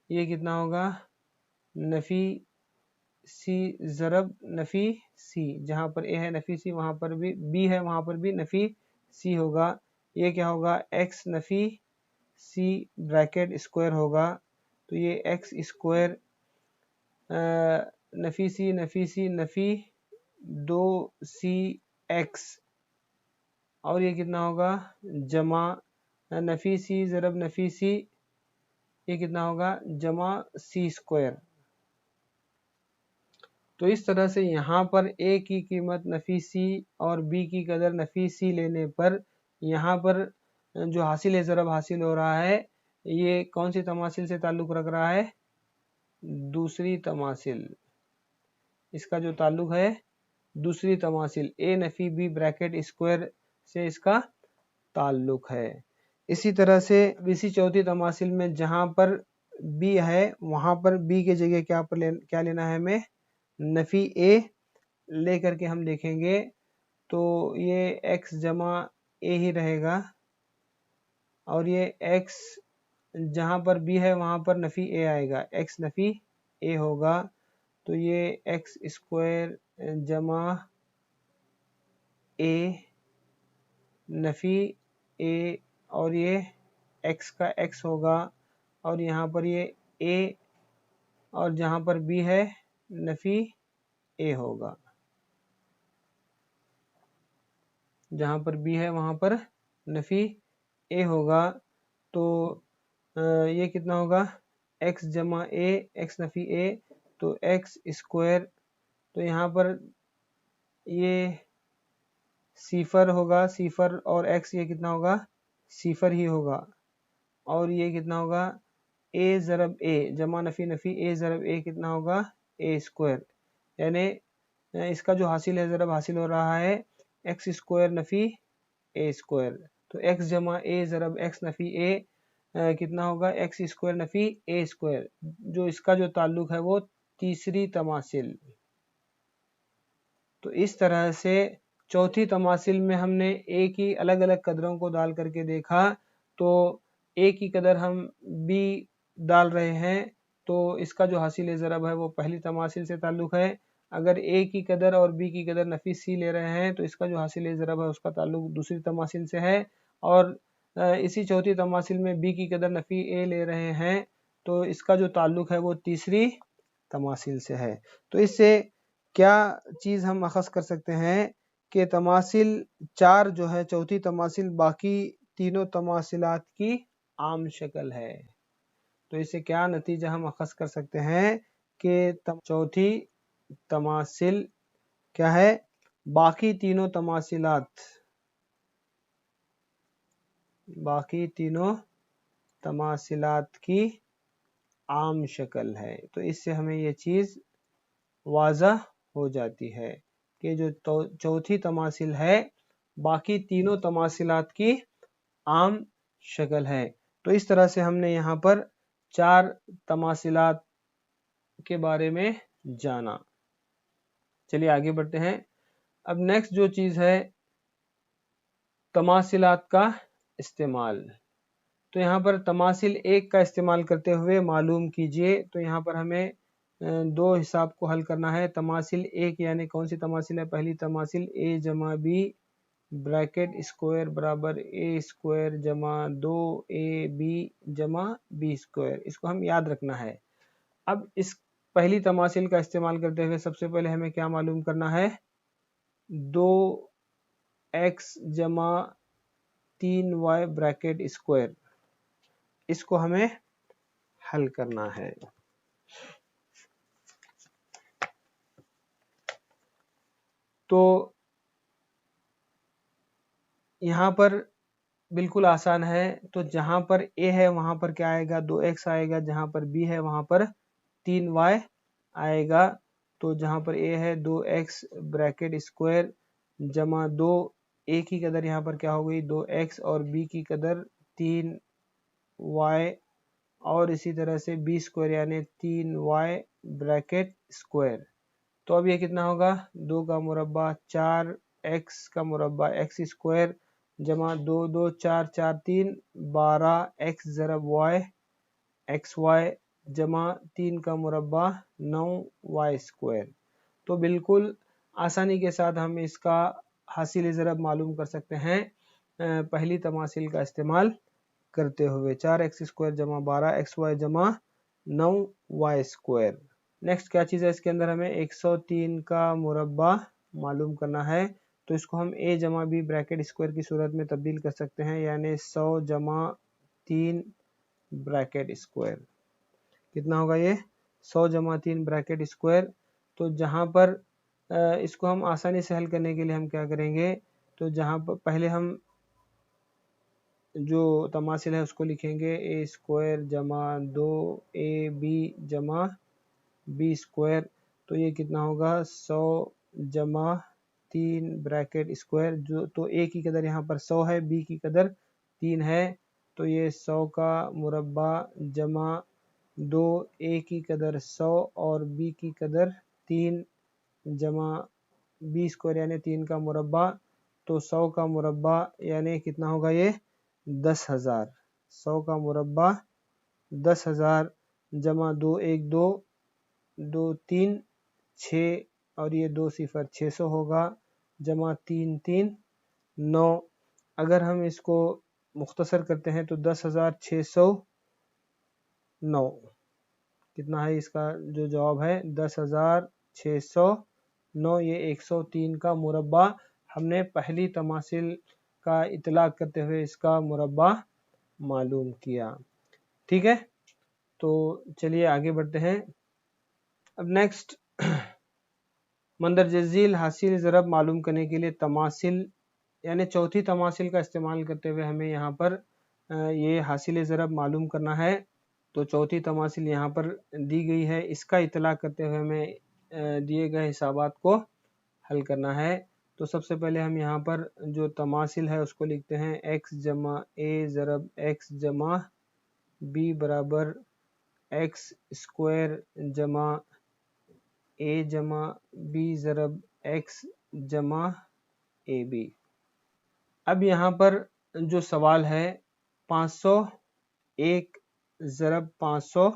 ये कितना होगा नफी सी ज़रब नफी सी, जहाँ पर ए है नफी सी वहाँ पर भी बी है वहाँ पर भी नफी सी होगा। ये क्या होगा एक्स नफी सी ब्रैकेट स्क्वायर होगा। तो ये एक्स स्क्वायर नफी सी नफी 2c एक्स, और ये कितना होगा जमा नफी सी ज़रब नफी सी, ये कितना होगा जमा सी स्क्वायर। तो इस तरह से यहाँ पर a की कीमत नफी c और b की कदर नफी c लेने पर यहाँ पर जो हासिल ज़रब हासिल हो रहा है ये कौन सी तमासिल से ताल्लुक़ रख रहा है, दूसरी तमासिल। इसका जो ताल्लुक़ है दूसरी तमासिल a Nafi b bracket square से इसका ताल्लुक़ है। इसी तरह से इसी चौथी तमासिल में जहाँ पर b है वहाँ पर b के जगह क्या लेना है हमें नफी a ले करके हम देखेंगे तो ये x जमा a ही रहेगा, और ये x जहाँ पर b है वहाँ पर नफी a आएगा, x नफी a होगा। तो ये x स्क्वायर जमा a नफी a, और ये x का x होगा, और यहाँ पर ये a और जहाँ पर b है नफी a होगा, जहाँ पर b है वहाँ पर नफी a होगा। तो ये कितना होगा x जमा a, x नफी a, तो x स्क्वायर, तो यहाँ पर ये सिफर होगा, सिफर और x ये कितना होगा सिफर ही होगा, और ये कितना होगा a ज़रब a जमा नफी नफी a ज़रब a कितना होगा a स्क्वायर, यानी इसका जो हासिल है ज़रब हासिल हो रहा है x square Nafi a square. तो x जमा a ज़रब x नफी a कितना होगा x square Nafi a square, जो इसका जो ताल्लुक है वो तीसरी तमासिल। तो इस तरह से चौथी तमासिल में हमने a की अलग अलग कदरों को डाल करके देखा। तो a की कदर हम b डाल रहे हैं तो इसका जो हासिल ज़रब है वो पहली तमासिल से ताल्लुक़ है। अगर a की कदर और b की कदर नफी c ले रहे हैं तो इसका जो हासिल ज़रब है उसका ताल्लुक़ दूसरी तमासिल से है। और इसी चौथी तमासिल में b की कदर नफी a ले रहे हैं तो इसका जो ताल्लुक़ है वो तीसरी तमासिल से है। तो इससे क्या चीज़ हम अखज़ कर सकते हैं कि तमासिल 4 जो है चौथी तमासिल बाकी तीनों तमासिलात की आम शक्ल है। तो इससे क्या नतीजा हम अखज़ कर सकते हैं कि चौथी तमासिल क्या है, बाकी तीनों तमासिलात की आम शक्ल है। तो इससे हमें ये चीज़ वाज़ह हो जाती है कि जो चौथी तमासिल है बाकी तीनों तमासिलात की आम शक्ल है। तो इस तरह से हमने यहाँ पर 4 तमासिलात के बारे में जाना। चलिए आगे बढ़ते हैं। अब नेक्स्ट जो चीज़ है तमासिलात का इस्तेमाल। तो यहाँ पर तमासिल 1 का इस्तेमाल करते हुए मालूम कीजिए। तो यहाँ पर हमें दो हिसाब को हल करना है। तमासिल 1 यानी कौन सी तमासिल है, पहली तमासिल a जमा b ब्रैकेट स्क्वायर बराबर a स्क्वायर जमा 2ab जमा b स्क्वायर, इसको हम याद रखना है। अब इस पहली तमासिल का इस्तेमाल करते हुए सबसे पहले हमें क्या मालूम करना है, 2x जमा 3y ब्रैकेट स्क्वायर, इसको हमें हल करना है। तो यहाँ पर बिल्कुल आसान है। तो जहाँ पर a है वहाँ पर क्या आएगा 2x आएगा, जहाँ पर b है वहाँ पर 3y आएगा। तो जहाँ पर a है 2x ब्रैकेट स्क्वायर जमा 2 ए की कदर यहाँ पर क्या हो गई 2x और बी की कदर 3y और इसी तरह से बी स्क्वायर यानी 3y ब्रैकेट स्क्वायर। तो अब ये कितना होगा 2 का मुरब्बा 4x का मुरब्बा x स्क्वायर जमा 2 2 4 4 3 12x ज़रब y xy जमा 3 का मुरब्बा 9y स्क्वायर। तो बिल्कुल आसानी के साथ हम इसका हासिल ज़रब मालूम कर सकते हैं पहली तमासिल का इस्तेमाल करते हुए 4x स्क्वायर जमा 12xy जमा 9y स्क्वायर। नेक्स्ट क्या चीज़ है इसके अंदर हमें 103 का मुरब्बा मालूम करना है। तो इसको हम a जमा बी ब्रैकेट स्क्वायर की सूरत में तब्दील कर सकते हैं यानी 100 जमा 3 ब्रैकेट स्क्वायर। कितना होगा ये 100 जमा 3 ब्रैकेट स्क्वायर। तो जहाँ पर इसको हम आसानी से हल करने के लिए हम क्या करेंगे, तो जहाँ पर पहले हम जो तमासिल है उसको लिखेंगे a स्क्वायर जमा 2ab जमा बी स्क्वायर। तो ये कितना होगा 100 जमा 3 ब्रैकेट स्क्वायर। जो तो a की कदर यहाँ पर 100 है, b की कदर 3 है, तो ये 100 का मुरब्बा जमा 2 a की कदर 100 और b की कदर 3 जमा बी स्क्वायर यानी 3 का मुरब्बा। तो 100 का मुरब्बा यानी कितना होगा ये 10,000। 100 का मुरब्बा 10,000 जमा 2 1 2 2 3 6 और ये 2 0 600 होगा जमा 3 3 9। अगर हम इसको मुख्तसर करते हैं तो 10,609 कितना है इसका जो जवाब है 10,609। ये 103 का मुरब्बा हमने पहली तमासिल का इतलाक करते हुए इसका मुरब्बा मालूम किया। ठीक है, तो चलिए आगे बढ़ते हैं। अब नेक्स्ट मंदरज झील हासिल ज़रब मालूम करने के लिए तमासिल यानी चौथी तमासिल का इस्तेमाल करते हुए हमें यहाँ पर ये हासिल ज़रब मालूम करना है। तो चौथी तमासिल यहाँ पर दी गई है, इसका इतलाक करते हुए हमें दिए गए हिसाबात को हल करना है। तो सबसे पहले हम यहाँ पर जो तमासिल है उसको लिखते हैं x जमा a ज़रब x जमा b बराबर x स्क्वायर जमा a जमा b ज़रब x जमा ए बी। अब यहाँ पर जो सवाल है 501 ज़रब 500।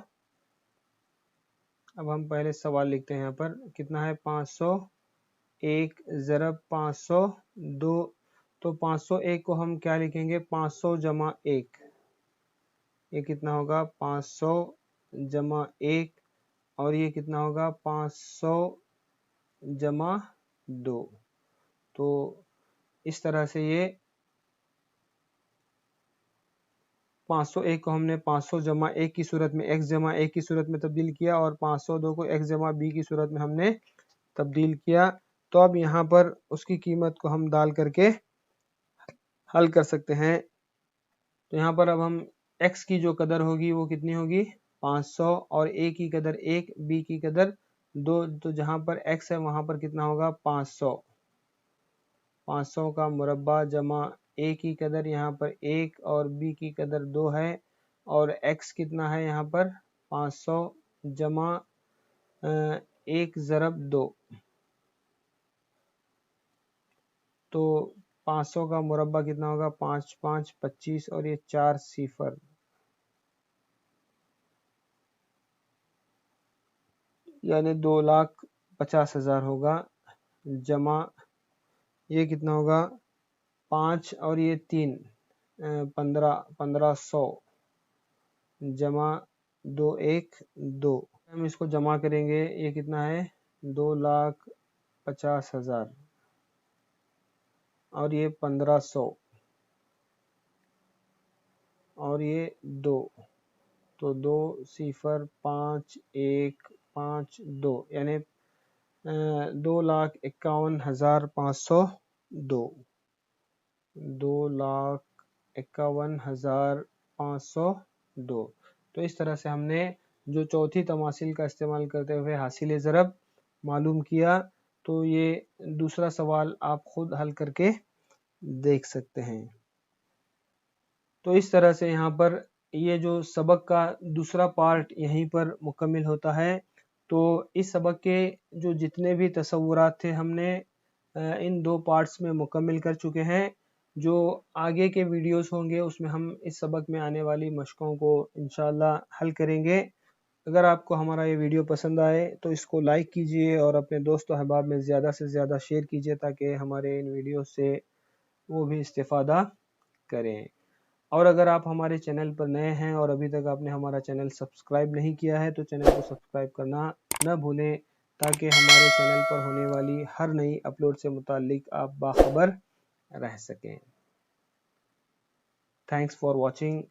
अब हम पहले सवाल लिखते हैं यहाँ पर कितना है 501 ज़रब 502। तो 501 को हम क्या लिखेंगे 500 जमा 1। ये कितना होगा 500 जमा 1 और ये कितना होगा 500 जमा 2। तो इस तरह से ये 501 को हमने 500 जमा 1 की सूरत में x जमा 1 की सूरत में तब्दील किया और 502 को x जमा b की सूरत में हमने तब्दील किया। तो अब यहाँ पर उसकी कीमत को हम डाल करके हल कर सकते हैं। तो यहाँ पर अब हम x की जो कदर होगी वो कितनी होगी 500 और a की कदर 1 b की कदर 2। तो जहाँ पर x है वहाँ पर कितना होगा 500। 500 का मुरब्बा जमा a की कदर यहाँ पर 1 और b की कदर 2 है और x कितना है यहाँ पर 500 जमा 1 ज़रब 2। तो 500 का मुरब्बा कितना होगा 5 5 25 और ये 4 0 यानी 2,50,000 होगा जमा ये कितना होगा 5 और ये 3 1500 जमा 2 1 2। हम इसको जमा करेंगे ये कितना है 2,50,000 और ये 1500 और ये 2। तो 2 0 5 1 5 2 यानी 2,51,502 2,51,502। तो इस तरह से हमने जो चौथी तमासिल का इस्तेमाल करते हुए हासिल ज़रब मालूम किया। तो ये दूसरा सवाल आप खुद हल करके देख सकते हैं। तो इस तरह से यहाँ पर ये जो सबक का दूसरा पार्ट यहीं पर मुकम्मिल होता है। तो इस सबक के जो जितने भी तसव्वुरात थे हमने इन 2 पार्ट्स में मुकम्मिल कर चुके हैं। जो आगे के वीडियोस होंगे उसमें हम इस सबक में आने वाली मशकों को इंशाअल्लाह हल करेंगे। अगर आपको हमारा ये वीडियो पसंद आए तो इसको लाइक कीजिए और अपने दोस्त अहबाब में ज़्यादा से ज़्यादा शेयर कीजिए ताकि हमारे इन वीडियो से वो भी इस्तेफ़ादा करें। और अगर आप हमारे चैनल पर नए हैं और अभी तक आपने हमारा चैनल सब्सक्राइब नहीं किया है तो चैनल को सब्सक्राइब करना न भूलें ताकि हमारे चैनल पर होने वाली हर नई अपलोड से मुताल्लिक आप बाखबर रह सकें। Thanks for watching.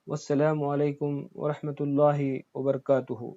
वस्सलामु अलैकुम वरहमतुल्लाहि वबरकातुहू।